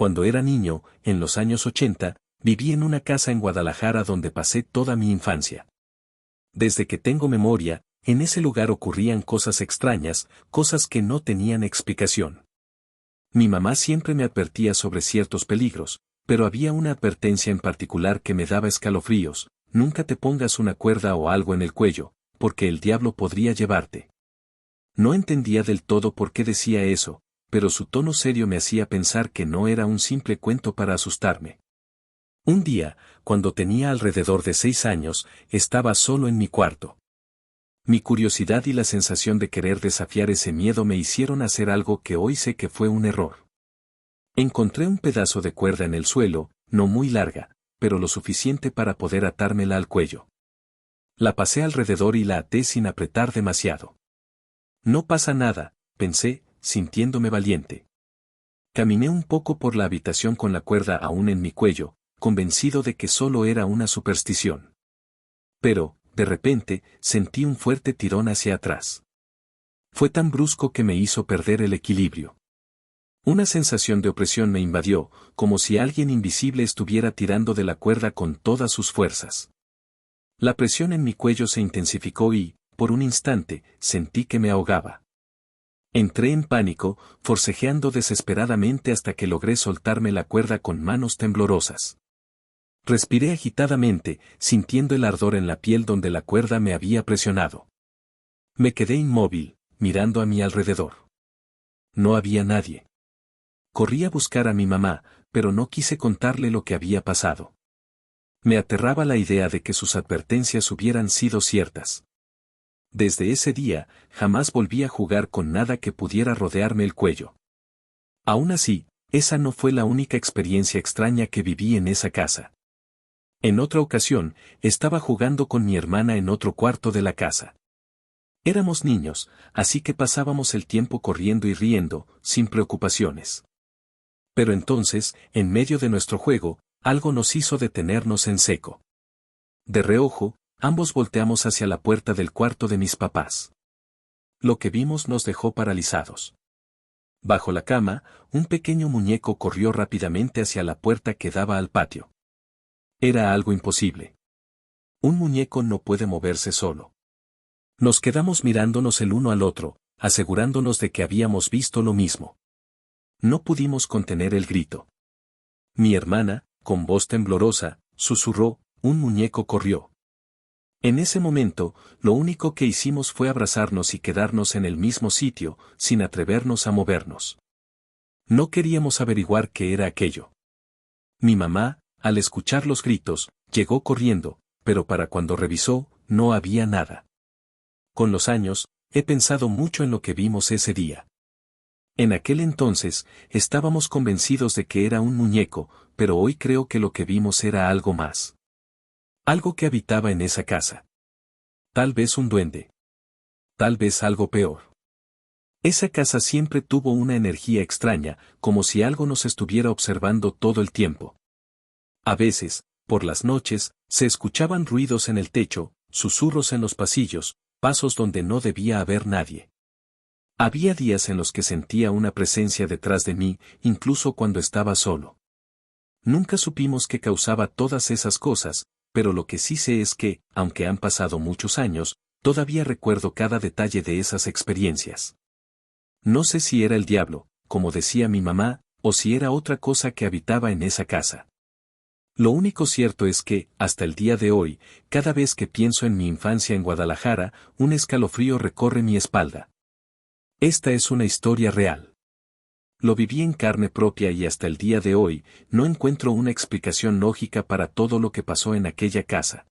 Cuando era niño, en los años 80, viví en una casa en Guadalajara donde pasé toda mi infancia. Desde que tengo memoria, en ese lugar ocurrían cosas extrañas, cosas que no tenían explicación. Mi mamá siempre me advertía sobre ciertos peligros, pero había una advertencia en particular que me daba escalofríos: nunca te pongas una cuerda o algo en el cuello, porque el diablo podría llevarte. No entendía del todo por qué decía eso, pero su tono serio me hacía pensar que no era un simple cuento para asustarme. Un día, cuando tenía alrededor de 6 años, estaba solo en mi cuarto. Mi curiosidad y la sensación de querer desafiar ese miedo me hicieron hacer algo que hoy sé que fue un error. Encontré un pedazo de cuerda en el suelo, no muy larga, pero lo suficiente para poder atármela al cuello. La pasé alrededor y la até sin apretar demasiado. No pasa nada, pensé, sintiéndome valiente. Caminé un poco por la habitación con la cuerda aún en mi cuello, convencido de que solo era una superstición. Pero, de repente, sentí un fuerte tirón hacia atrás. Fue tan brusco que me hizo perder el equilibrio. Una sensación de opresión me invadió, como si alguien invisible estuviera tirando de la cuerda con todas sus fuerzas. La presión en mi cuello se intensificó y, por un instante, sentí que me ahogaba. Entré en pánico, forcejeando desesperadamente hasta que logré soltarme la cuerda con manos temblorosas. Respiré agitadamente, sintiendo el ardor en la piel donde la cuerda me había presionado. Me quedé inmóvil, mirando a mi alrededor. No había nadie. Corrí a buscar a mi mamá, pero no quise contarle lo que había pasado. Me aterraba la idea de que sus advertencias hubieran sido ciertas. Desde ese día, jamás volví a jugar con nada que pudiera rodearme el cuello. Aún así, esa no fue la única experiencia extraña que viví en esa casa. En otra ocasión, estaba jugando con mi hermana en otro cuarto de la casa. Éramos niños, así que pasábamos el tiempo corriendo y riendo, sin preocupaciones. Pero entonces, en medio de nuestro juego, algo nos hizo detenernos en seco. De reojo, ambos volteamos hacia la puerta del cuarto de mis papás. Lo que vimos nos dejó paralizados. Bajo la cama, un pequeño muñeco corrió rápidamente hacia la puerta que daba al patio. Era algo imposible. Un muñeco no puede moverse solo. Nos quedamos mirándonos el uno al otro, asegurándonos de que habíamos visto lo mismo. No pudimos contener el grito. Mi hermana, con voz temblorosa, susurró: «Un muñeco corrió». En ese momento, lo único que hicimos fue abrazarnos y quedarnos en el mismo sitio, sin atrevernos a movernos. No queríamos averiguar qué era aquello. Mi mamá, al escuchar los gritos, llegó corriendo, pero para cuando revisó, no había nada. Con los años, he pensado mucho en lo que vimos ese día. En aquel entonces, estábamos convencidos de que era un muñeco, pero hoy creo que lo que vimos era algo más. Algo que habitaba en esa casa. Tal vez un duende. Tal vez algo peor. Esa casa siempre tuvo una energía extraña, como si algo nos estuviera observando todo el tiempo. A veces, por las noches, se escuchaban ruidos en el techo, susurros en los pasillos, pasos donde no debía haber nadie. Había días en los que sentía una presencia detrás de mí, incluso cuando estaba solo. Nunca supimos qué causaba todas esas cosas, pero lo que sí sé es que, aunque han pasado muchos años, todavía recuerdo cada detalle de esas experiencias. No sé si era el diablo, como decía mi mamá, o si era otra cosa que habitaba en esa casa. Lo único cierto es que, hasta el día de hoy, cada vez que pienso en mi infancia en Guadalajara, un escalofrío recorre mi espalda. Esta es una historia real. Lo viví en carne propia y hasta el día de hoy, no encuentro una explicación lógica para todo lo que pasó en aquella casa.